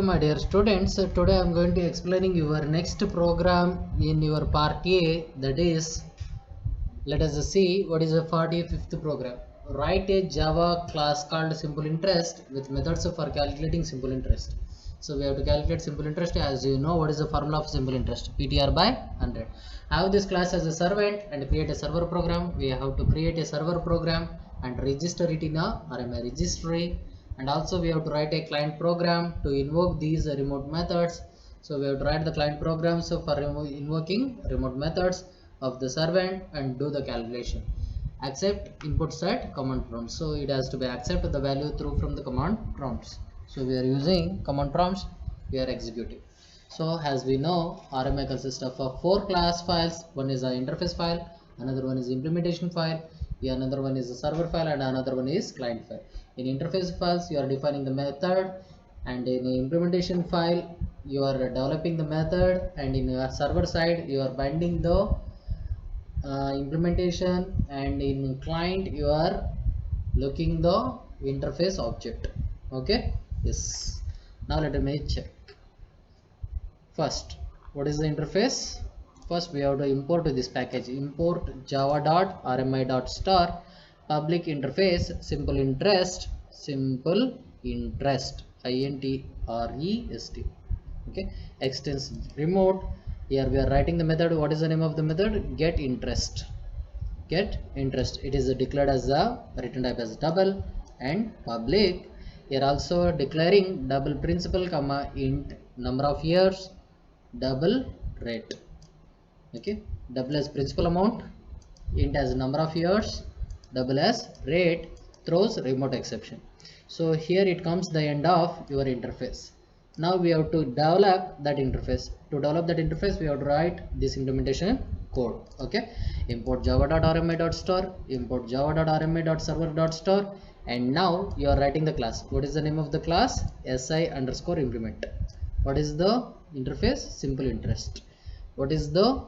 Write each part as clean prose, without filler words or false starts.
my dear students. Today I am going to explaining your next program in your part A, that is, let us see what is the 45th program. Write a Java class called simple interest with methods for calculating simple interest. So we have to calculate simple interest. As you know, what is the formula of simple interest? PTR by 100. I have this class as a servant and create a server program. We have to create a server program and register it in a RMI registry, and also we have to write a client program to invoke these remote methods. So we have to write the client program for invoking remote methods of the servant and do the calculation. Accept input set command prompt. So it has to be accept the value through from the command prompts. So we are using command prompts, we are executing. So as we know, RMI consists of 4 class files. One is an interface file, another one is implementation file, another one is a server file, and another one is client file. In interface files, you are defining the method, and in implementation file, you are developing the method, and in your server side, you are binding the implementation, and in client, you are looking the interface object. Okay, yes. Now let me check. First, what is the interface? First, we have to import this package. Import java.rmi.star public interface simple interest interest. Okay, extends remote. Here we are writing the method. What is the name of the method? Get interest. Get interest. It is declared as a return type as double and public. Here also declaring double principal comma int number of years, double rate. Okay, double as principal amount, int as number of years, double as rate, throws remote exception. So here it comes the end of your interface. Now we have to develop that interface. To develop that interface, we have to write this implementation code. Okay, import java.rmi.store, import java.rmi.server.store, and now you are writing the class. What is the name of the class? si_implement. What is the interface? Simple interest. What is the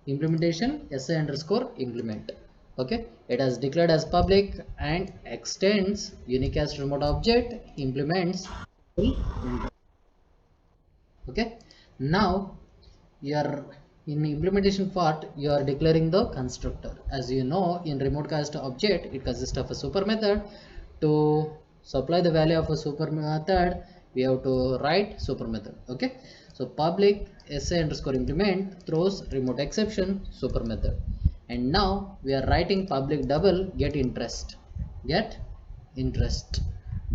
implementation? si_implement. Okay, it has declared as public and extends unicast remote object, implements. Okay, now you are in implementation part, you are declaring the constructor. As you know, in remote cast object, it consists of a super method. To supply the value of a super method, we have to write super method. Okay, so public si_implement throws remote exception super method, and now we are writing public double get interest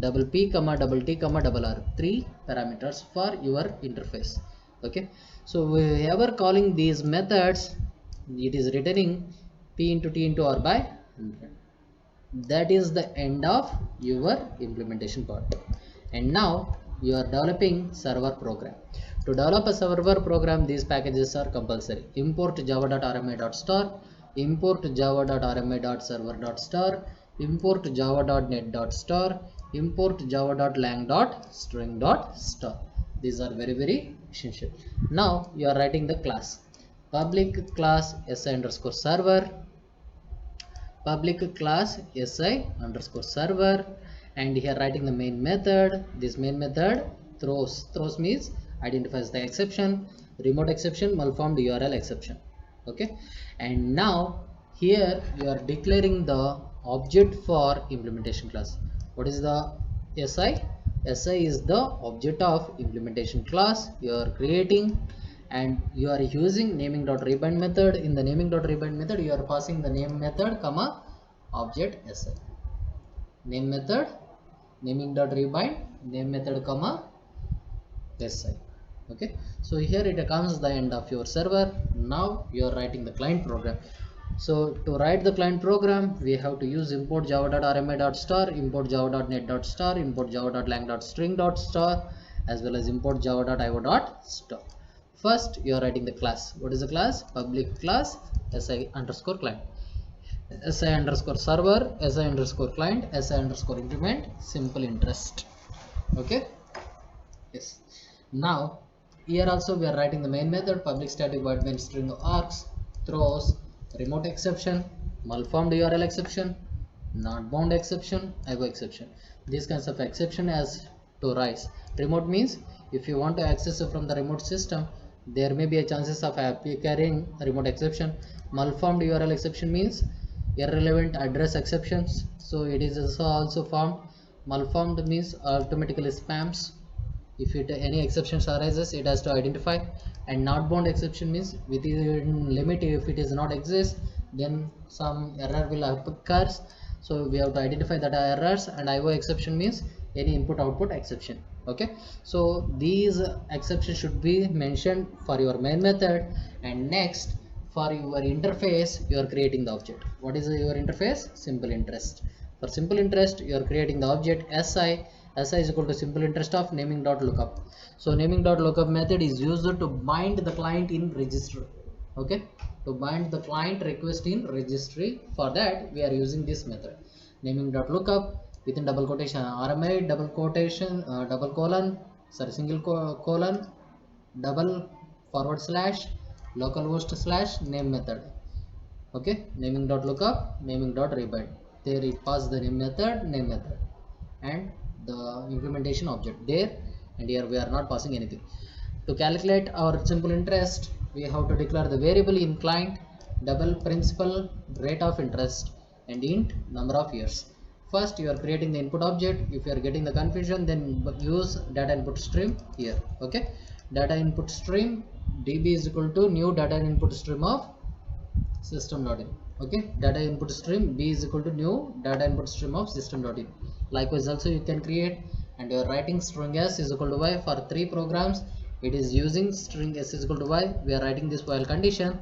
double p comma double t comma double r, 3 parameters for your interface. Okay, so whenever calling these methods, it is returning p into t into r by 100. That is the end of your implementation part. And now you are developing server program. To develop a server program, these packages are compulsory. Import java.rmi.store, import java.rmi.server.store, import java.net.store, import java.lang.string.store. These are very essential. Now you are writing the class. Public class si_server, public class si_server, and here writing the main method. This main method throws means identifies the exception, remote exception, malformed URL exception. Okay, and now here you are declaring the object for implementation class. What is the si? Si is the object of implementation class you are creating, and you are using naming.rebind method. In the naming.rebind method, you are passing the name method comma object si. Name method naming.rebind name method comma si. Okay, so here it comes the end of your server. Now you are writing the client program. So to write the client program, we have to use import java.rmi.star, import java.net.star, import java.lang.string.star, as well as import java.io.star. First, you are writing the class. What is the class? Public class si_client, si_server, si_client, si_implement, simple interest. Okay. Yes. Now here also we are writing the main method. Public static void main string args throws remote exception, malformed URL exception, not bound exception, IO exception. These kinds of exception as to rise. Remote means If you want to access from the remote system, there may be a chances of appearing remote exception. Malformed URL exception means irrelevant address exceptions, so it is also formed. Malformed means automatically spams. If any exceptions arises, it has to identify. And not bound exception means within limit, if it is not exist, then some error will occur, so we have to identify that errors. And IO exception means any input output exception. Okay, so these exceptions should be mentioned for your main method. And next, for your interface, you are creating the object. What is your interface? Simple interest. For simple interest, you are creating the object SI. SI is equal to simple interest of naming.lookup. So naming.lookup method is used to bind the client in registry. Okay, to bind the client request in registry. For that, we are using this method, naming.lookup within double quotation RMA double quotation double colon, sorry, single colon, double forward slash localhost slash name method. Okay, naming.lookup, naming.rebind. There it pass the name method and the implementation object there, and here we are not passing anything. To calculate our simple interest, we have to declare the variable in client, double principal rate of interest, and int number of years. First, you are creating the input object. If you are getting the confusion, then use data input stream here. Okay, data input stream db is equal to new data input stream of system.in. Okay, data input stream b is equal to new data input stream of system.in. Likewise also you can create, and you are writing string s is equal to y. For 3 programs it is using string s is equal to y. We are writing this while condition,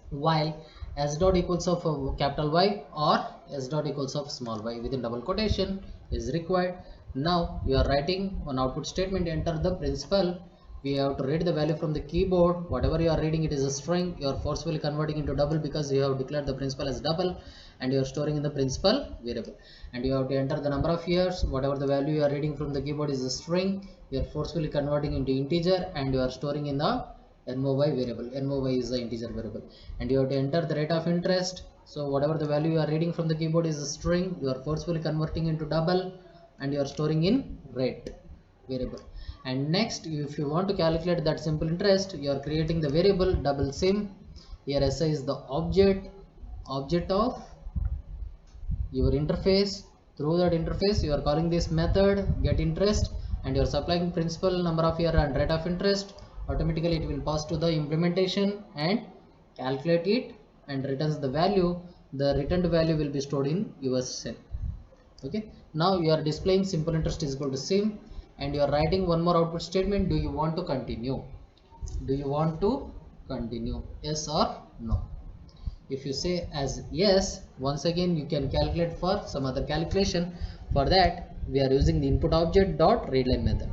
while s dot equals of capital Y or s dot equals of small y within double quotation is required. Now you are writing one output statement, enter the principal. We have to read the value from the keyboard. Whatever you are reading, it is a string. You are forcefully converting into double because you have declared the principal as double, and you are storing in the principal variable. And you have to enter the number of years. Whatever the value you are reading from the keyboard is a string. You are forcefully converting into integer, and you are storing in the NOY variable. NOY is the integer variable. And you have to enter the rate of interest. So whatever the value you are reading from the keyboard is a string. You are forcefully converting into double, and you are storing in rate variable. And next, if you want to calculate that simple interest, you are creating the variable double sim. Here SI is the object of your interface. Through that interface, you are calling this method get interest, and you are supplying principal, number of year, and rate of interest. Automatically it will pass to the implementation and calculate it and returns the value. The returned value will be stored in your cell. Okay, now you are displaying simple interest is equal to sim, and you are writing one more output statement. Do you want to continue? Do you want to continue? Yes or no? If you say as yes, once again you can calculate for some other calculation. For that, we are using the input object dot readline method,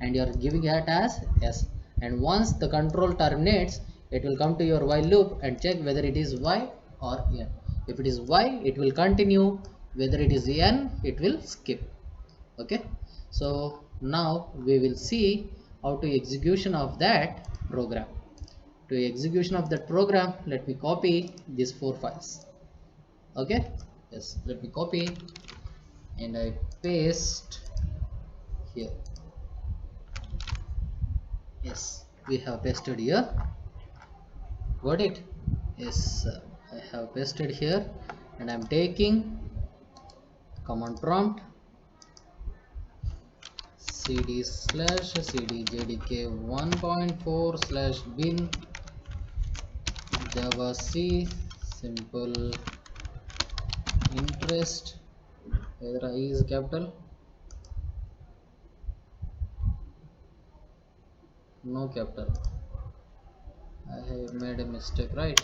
and you are giving it as yes. And once the control terminates, it will come to your while loop and check whether it is y or n. If it is y, it will continue. Whether it is n, it will skip. Okay, so now we will see how to execution of that program. To execution of that program, let me copy these 4 files. Okay, yes, let me copy and I paste here. Yes, we have pasted here. Got it? Yes, I have pasted here, and I am taking command prompt cd/cd jdk1.4/bin java c simple interest. Whether I is capital, no capital. I have made a mistake, right?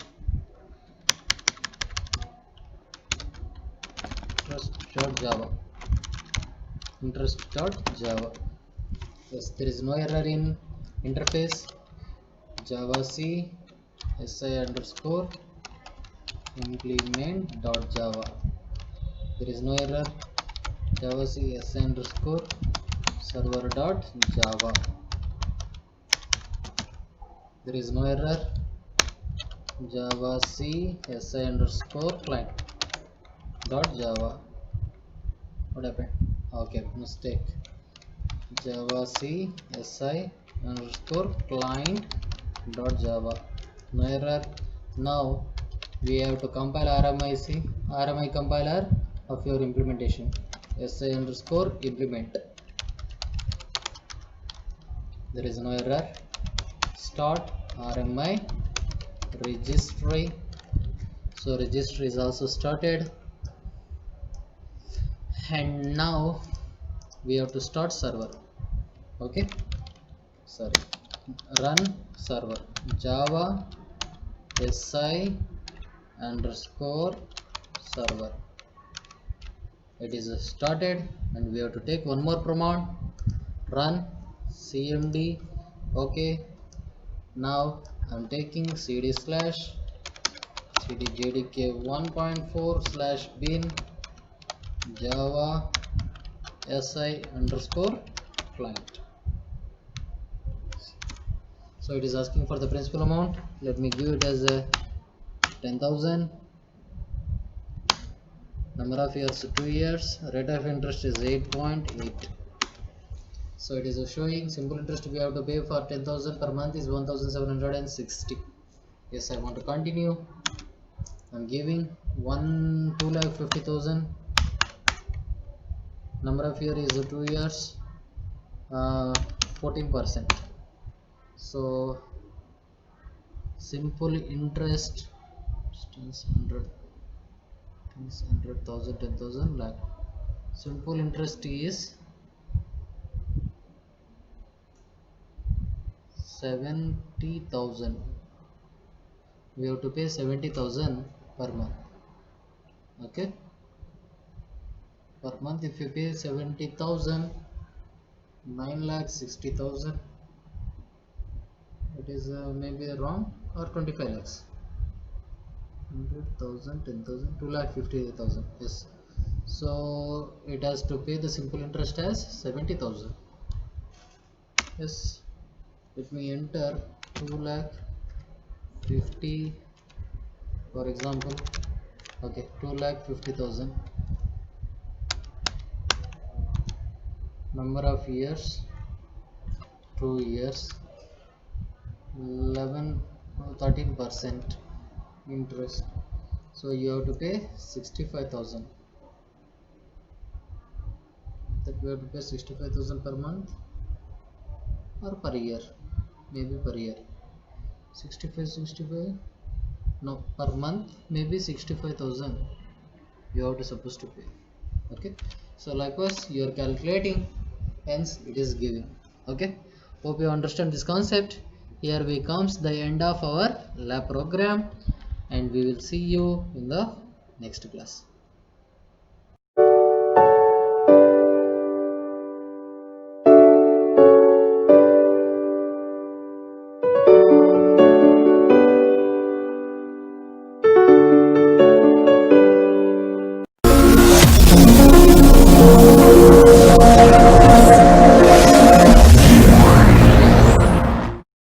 Interest.java. Interest.java. Yes, there is no error in interface. Java C si underscore implement.java. There is no error. Java C si underscore server.java. There is no error. Java C si underscore client.java. What happened? Okay, mistake. java c si underscore client dot java. No error. Now we have to compile RMI compiler of your implementation. Si underscore implement. There is no error. Start RMI registry. So registry is also started, and now we have to start server. Okay, sorry, run server java si underscore server. It is started, and we have to take one more command, run cmd. Okay, now I'm taking cd jdk 1.4 / bin java si underscore client. So it is asking for the principal amount. Let me give it as a 10,000. Number of years 2 years. Rate of interest is 8.8. So it is showing simple interest we have to pay for 10,000 per month is 1,760. Yes, I want to continue. I'm giving 2,50,000. Number of year is 2 years. 14%. So simple interest 100,000 10,000 lakh. Simple interest is 70,000. We have to pay 70,000 per month. Okay, per month if you pay 70,000, 9,60,000. It is maybe wrong, or 25 lakhs. 100,000 10,000 2,50,000. Yes, so it has to pay the simple interest as 70,000. Yes, let me enter 2,50,000 for example. Okay, 2,50,000. Number of years 2 years. 13% interest, so you have to pay 65,000. That we have to pay 65,000 per month or per year, maybe per year. 65 no, per month maybe 65,000 you have to supposed to pay. Okay, so likewise you are calculating, hence it is giving. Okay, hope you understand this concept. Here we comes the end of our lab program, and we will see you in the next class.